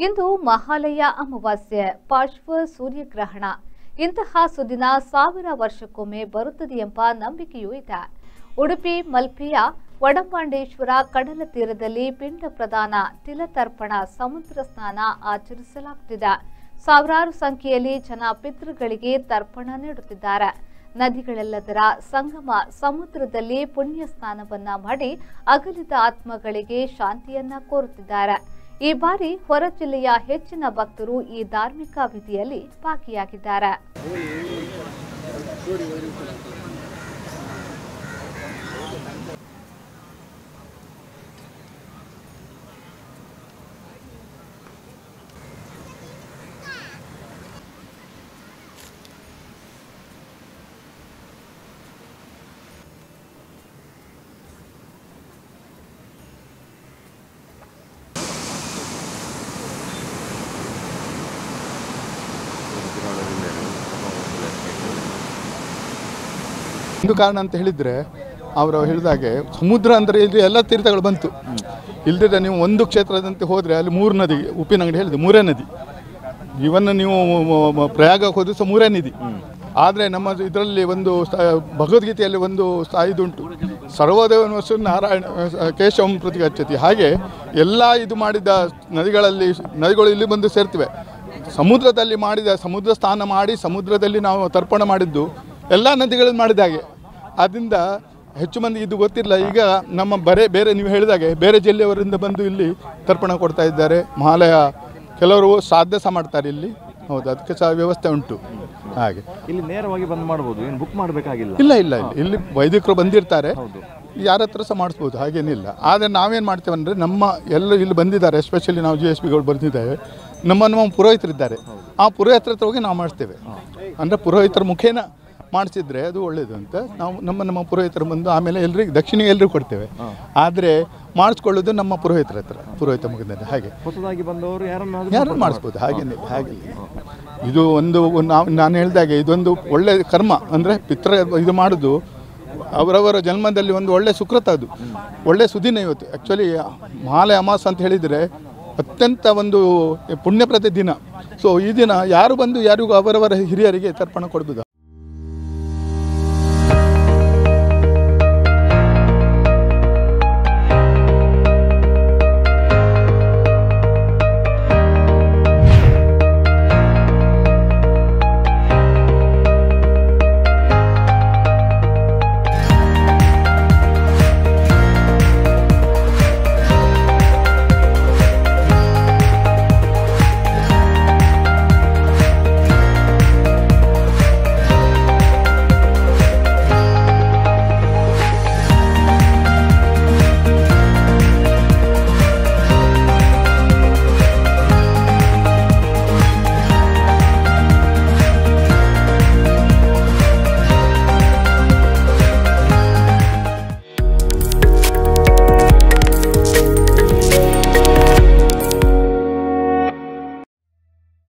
ಇಂದು ಮಹಾಲಯ ಅಮಾವಾಸ್ಯೆ, ಪಾರ್ಶ್ವ ಸೂರ್ಯಗ್ರಹಣ. ಇಂತಹ ಸುದಿನ 1000 ವರ್ಷಕ್ಕೊಮ್ಮೆ ಬರುತ್ತದೆ ಎಂಬ ನಂಬಿಕೆಯೂ ಇದೆ. ಉಡುಪಿ ಮಲ್ಪೆಯ ವಡಪಾಂಡೇಶ್ವರ ಕಡಲ ತೀರದಲ್ಲಿ ಪಿಂಡ ಪ್ರದಾನ, ತಿಲತರ್ಪಣ, ಸಮುದ್ರ ಸ್ನಾನ ಆಚರಿಸಲಾಗುತ್ತಿದೆ. ಸಾವಿರಾರು ಸಂಖ್ಯೆಯಲ್ಲಿ ಜನ ಪಿತೃಗಳಿಗೆ ತರ್ಪಣ ನೀಡುತ್ತಿದ್ದಾರೆ. ನದಿಗಳೆಲ್ಲದರ ಸಂಗಮ ಸಮುದ್ರದಲ್ಲಿ ಪುಣ್ಯ ಸ್ನಾನವನ್ನ ಮಾಡಿ ಅಗಲಿದ ಆತ್ಮಗಳಿಗೆ ಶಾಂತಿಯನ್ನ ಕೋರುತ್ತಿದ್ದಾರೆ. ಈ ಬಾರಿ ಹೊರ ಜಿಲ್ಲೆಯ ಹೆಚ್ಚಿನ ಭಕ್ತರು ಈ ಧಾರ್ಮಿಕ ವಿಧಿಯಲ್ಲಿ ಭಾಗಿಯಾಗಿದ್ದಾರೆ. ಒಂದು ಕಾರಣ ಅಂತ ಹೇಳಿದರೆ, ಅವರು ಹೇಳಿದಾಗೆ ಸಮುದ್ರ ಅಂದರೆ ಇಲ್ಲಿ ಎಲ್ಲ ತೀರ್ಥಗಳು ಬಂತು. ಇಲ್ಲದಿದ್ದರೆ ನೀವು ಒಂದು ಕ್ಷೇತ್ರದಂತೆ ಹೋದರೆ ಅಲ್ಲಿ 3 ನದಿ, ಉಪ್ಪಿನಂಗಡಿ ಹೇಳಿದೆ 3 ನದಿ. ಇವನ್ನ ನೀವು ಪ್ರಯಾಗಕ್ಕೆ ಹೋದ್ರೆ ಸಹ 3 ನದಿ. ಆದರೆ ನಮ್ಮ ಇದರಲ್ಲಿ ಒಂದು ಭಗವದ್ಗೀತೆಯಲ್ಲಿ ಒಂದು ಇದುಂಟು, ಸರ್ವದೇವನಸ್ಸು ನಾರಾಯಣ ಕೇಶವಂ ಪ್ರತಿ ಗಚ್ಚತಿ. ಹಾಗೆ ಎಲ್ಲ ಇದು ಮಾಡಿದ ನದಿಗಳು ಇಲ್ಲಿ ಬಂದು ಸೇರ್ತಿವೆ. ಸಮುದ್ರದಲ್ಲಿ ಮಾಡಿದ ಸಮುದ್ರ ಸ್ನಾನ ಮಾಡಿ ಸಮುದ್ರದಲ್ಲಿ ನಾವು ತರ್ಪಣ ಮಾಡಿದ್ದು ಎಲ್ಲ ನದಿಗಳನ್ನು ಮಾಡಿದ ಹಾಗೆ. ಆದ್ದರಿಂದ ಹೆಚ್ಚು ಮಂದಿ ಇದು ಗೊತ್ತಿಲ್ಲ. ಈಗ ನಮ್ಮ ಬೇರೆ ನೀವು ಹೇಳಿದಾಗೆ ಬೇರೆ ಜಿಲ್ಲೆಯವರಿಂದ ಬಂದು ಇಲ್ಲಿ ತರ್ಪಣ ಕೊಡ್ತಾ ಇದ್ದಾರೆ. ಮಹಾಲಯ ಕೆಲವರು ಶ್ರಾದ್ದ ಸಹ ಮಾಡ್ತಾರೆ ಇಲ್ಲಿ. ಹೌದು, ಅದಕ್ಕೆ ಸಹ ವ್ಯವಸ್ಥೆ ಉಂಟು. ಹಾಗೆ ಇಲ್ಲಿ ನೇರವಾಗಿ ಬಂದು ಮಾಡ್ಬೋದು, ಏನು ಬುಕ್ ಮಾಡಬೇಕಾಗಿಲ್ಲ. ಇಲ್ಲ ಇಲ್ಲಿ ವೈದಿಕರು ಬಂದಿರ್ತಾರೆ, ಯಾರ ಹತ್ರ ಸಹ ಮಾಡಿಸ್ಬೋದು, ಹಾಗೇನಿಲ್ಲ. ಆದರೆ ನಾವೇನು ಮಾಡ್ತೇವೆ ಅಂದರೆ, ನಮ್ಮ ಎಲ್ಲ ಇಲ್ಲಿ ಬಂದಿದ್ದಾರೆ, ಎಸ್ಪೆಷಲಿ ನಾವು GSBಗಳು ಬಂದಿದ್ದೇವೆ, ನಮ್ಮ ಪುರೋಹಿತರಿದ್ದಾರೆ. ಆ ಪುರೋಹಿತರ ಹತ್ರ ಹೋಗಿ ನಾವು ಮಾಡಿಸ್ತೇವೆ. ಅಂದರೆ ಪುರೋಹಿತರ ಮುಖೇನ ಮಾಡಿಸಿದ್ರೆ ಅದು ಒಳ್ಳೆಯದು ಅಂತ ನಾವು ನಮ್ಮ ಪುರೋಹಿತರು ಬಂದು ಆಮೇಲೆ ದಕ್ಷಿಣಿಗೆ ಕೊಡ್ತೇವೆ. ಆದರೆ ಮಾಡಿಸ್ಕೊಳ್ಳೋದು ನಮ್ಮ ಪುರೋಹಿತರ ಹತ್ರ, ಪುರೋಹಿತ ಮುಖದಲ್ಲಿ. ಹಾಗೆ ಹೊಸದಾಗಿ ಬಂದವರು ಯಾರನ್ನು ಮಾಡಿಸ್ಬೋದು, ಹಾಗೇನೆ. ಇದು ನಾನು ಹೇಳಿದಾಗೆ ಇದೊಂದು ಒಳ್ಳೆ ಕರ್ಮ. ಅಂದರೆ ಇದು ಮಾಡೋದು ಅವರವರ ಜನ್ಮದಲ್ಲಿ ಒಂದು ಒಳ್ಳೆ ಸುಕೃತ, ಅದು ಒಳ್ಳೆ ಸುದಿನ. ಇವತ್ತು ಆ್ಯಕ್ಚುಲಿ ಮಹಾಲಯ ಅಮಾವಾಸ್ಯೆ ಅಂತ ಹೇಳಿದರೆ ಅತ್ಯಂತ ಒಂದು ಪುಣ್ಯಪ್ರದ ದಿನ. ಸೊ ಈ ದಿನ ಯಾರು ಬಂದು ಯಾರಿಗೂ ಅವರವರ ಹಿರಿಯರಿಗೆ ತರ್ಪಣ ಕೊಡ್ಬೋದು.